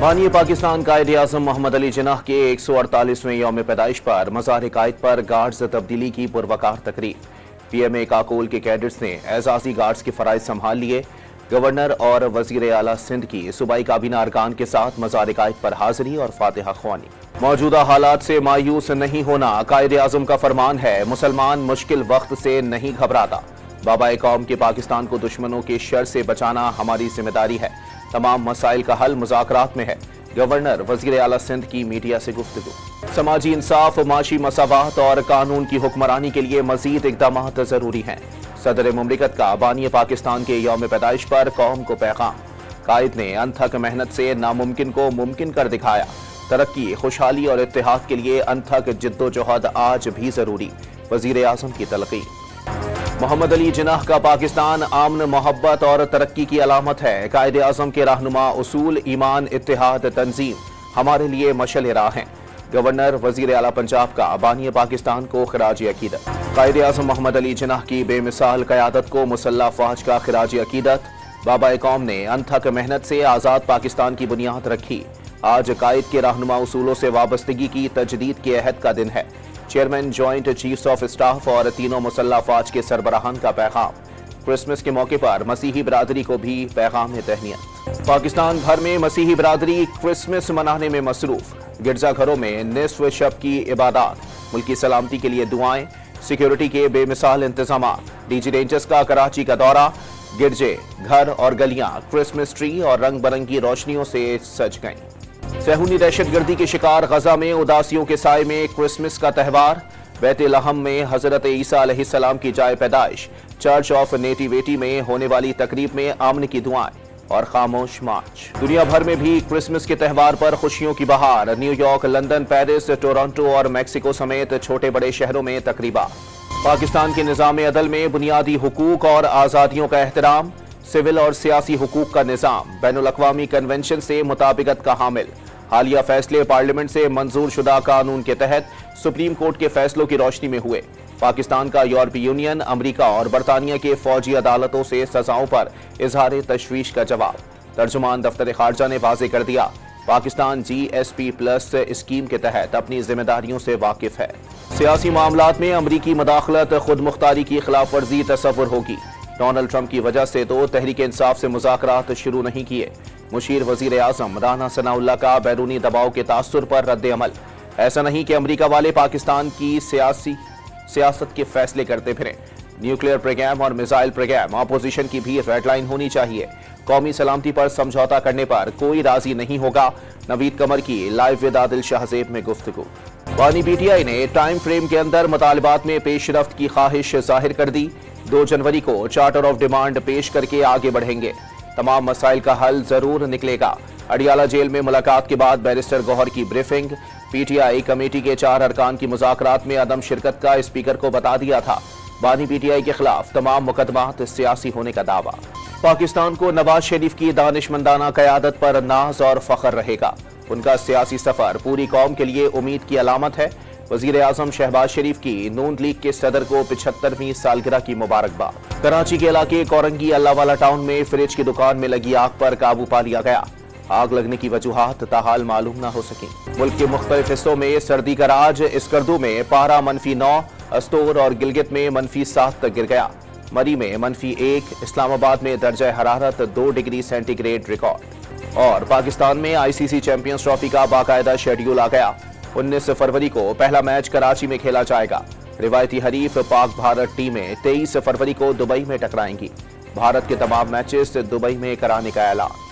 बानी पाकिस्तान कायद-ए-आज़म मोहम्मद अली जिन्नाह के 148वें यौम पैदाइश पर मज़ार-ए-कायद पर गार्ड्स तब्दीली की पुरवकार तकरीब। पीएमए काकोल के कैडेट्स ने एजाजी गार्ड्स के फराइज संभाल लिए। गवर्नर और वजीर आला सिंध की सूबाई काबीना अरकान के साथ मज़ार-ए-कायद पर हाजिरी और फातिहा ख्वानी। मौजूदा हालात से मायूस नहीं होना कायद-ए-आज़म का फरमान है। मुसलमान मुश्किल वक्त से नहीं घबराता। बाबाए कौम के पाकिस्तान को दुश्मनों के शर से बचाना हमारी जिम्मेदारी है। तमाम मसाइल का हल मुज़ाकरात में है। गवर्नर वजीर आला सिंध की मीडिया से गुफ्तगू। समाजी इंसाफ, माशी मसावात और कानून की हुक्मरानी के लिए मजीद इक़दाम जरूरी हैं। सदर मुमलिकत का बानी पाकिस्तान के यौम पैदाइश पर कौम को पैगाम। कायद ने अनथक मेहनत से नामुमकिन को मुमकिन कर दिखाया। तरक्की, खुशहाली और इत्तेहाद के लिए अनथक जिद्दोजहद आज भी जरूरी। वजीर आज़म की तलक़ी। मोहम्मद अली जिन्नाह का पाकिस्तान आमन, मोहब्बत और तरक्की की अलामत है। कायद-ए-आज़म के रहनुमा उसूल, ईमान, इत्तेहाद, तंजीम हमारे लिए मशल राह हैं। गवर्नर वजीर आला पंजाब का बानी पाकिस्तान को खिराज अकीदत। कायद-ए-आज़म मोहम्मद अली जिन्नाह की बेमिसाल क़यादत को मुसल्लह फ़ौज का खिराज अकीदत। बाबाए कौम ने अनथक मेहनत से आज़ाद पाकिस्तान की बुनियाद रखी। आज कायद के रहनुमा उसूलों से वाबस्तगी की तजदीद के अहद का दिन है। Chairman, joint chiefs of staff और तीनों मुसल्लह फ़ौज के सरबराहान का पैगाम। क्रिसमस के मौके पर मसीही बरादरी को भी पैगाम तहनीयत। पाकिस्तान भर में मसीही बरादरी क्रिसमस मनाने में मसरूफ। गिरजाघरों में निस्फ शब की इबादत, मुल्की सलामती के लिए दुआएं, सिक्योरिटी के बेमिसाल इंतजाम। डीजी रेंजर्स का कराची का दौरा। गिरजे, घर और गलियां क्रिसमस ट्री और रंग बिरंगी रोशनियों से सज गईं। सहूनी दहशतगर्दी के शिकार गजा में उदासियों के साए में क्रिसमस का त्यौहार। बैत-ए-लहम में हजरत ईसा अलैहिस्सलाम की जाए पैदाइश। चर्च ऑफ नेटिविटी में होने वाली तकरीब में आमन की दुआएं और खामोश मार्च। दुनिया भर में भी क्रिसमस के त्यौहार पर खुशियों की बहार। न्यूयॉर्क, लंदन, पेरिस, टोरंटो और मैक्सिको समेत छोटे बड़े शहरों में तकरीबा। पाकिस्तान के निज़ाम अदल में बुनियादी हुकूक और आज़ादियों का एहतराम। सिविल और सियासी हुकूक का निज़ाम बैनुल अक़वामी कन्वेंशन से मुताबिकत का हामिल। हालिया फैसले पार्लियामेंट से मंजूर शुदा कानून के तहत सुप्रीम कोर्ट के फैसलों की रोशनी में हुए। पाकिस्तान का यूरोपीय यूनियन, अमरीका और बरतानिया के फौजी अदालतों से सजाओं पर इजहार तशवीश का जवाब। तर्जुमान दफ्तर खारजा ने वाज़ेह कर दिया, पाकिस्तान GSP+ स्कीम के तहत अपनी जिम्मेदारियों से वाकिफ है। सियासी मामलात में अमरीकी मदाखलत खुद मुख्तारी की खिलाफ वर्जी तस्वुर होगी। डोनाल्ड ट्रंप की वजह से तो तहरीक इंसाफ से मुज़ाकरात शुरू नहीं किए। मुशीर वजीर आज़म राना सनाउल्लाह का बैरूनी दबाव के तासुर पर रद्द अमल। ऐसा नहीं कि अमरीका वाले पाकिस्तान की सियासत के फैसले करते फिरें। न्यूक्लियर प्रोग्राम और मिसाइल प्रोग्राम अपोजिशन की भी रेड लाइन होनी चाहिए। कौमी सलामती पर समझौता करने पर कोई राजी नहीं होगा। नवीद कमर की लाइव विद आदिल शाहजेब में गुफ्तगू। बानी PTI ने टाइम फ्रेम के अंदर मुतालबात में पेशरफ्त की ख्वाहिश जाहिर कर दी। 2 जनवरी को चार्टर ऑफ डिमांड पेश करके आगे बढ़ेंगे। तमाम मसाइल का हल जरूर निकलेगा। अडियाला जेल में मुलाकात के बाद बैरिस्टर गौहर की ब्रीफिंग। PTI कमेटी के 4 अरकान की मुज़ाकरात में अदम शिरकत का स्पीकर को बता दिया था। बानी PTI के खिलाफ तमाम मुकदमात सियासी होने का दावा। पाकिस्तान को नवाज शरीफ की दानिशमंदाना क़यादत पर नाज और फख्र रहेगा। उनका सियासी सफर पूरी कौम के लिए उम्मीद की अलामत है। वजीर आज़म शहबाज शरीफ की नून लीग के सदर को 75वीं सालगिरह की मुबारकबाद। कराची के इलाके कोरंगी अल्लाहवाला टाउन में फ्रिज की दुकान में लगी आग पर काबू पा लिया गया। आग लगने की वजूहात ताहाल मालूम न हो सकी। मुल्क के मुख्तलिफ हिस्सों में सर्दी का राज। स्कर्दू में पारा -9, अस्तोर और गिलगित में -7 तक गिर गया। मरी में -1, इस्लामाबाद में दर्जा हरारत 2 डिग्री सेंटीग्रेड रिकॉर्ड। और पाकिस्तान में ICC चैंपियंस ट्रॉफी का बाकायदा शेड्यूल आ गया। 19 फरवरी को पहला मैच कराची में खेला जाएगा। रिवायती हरीफ पाक भारत टीमें 23 फरवरी को दुबई में टकराएंगी। भारत के तमाम मैचेस दुबई में कराने का ऐलान।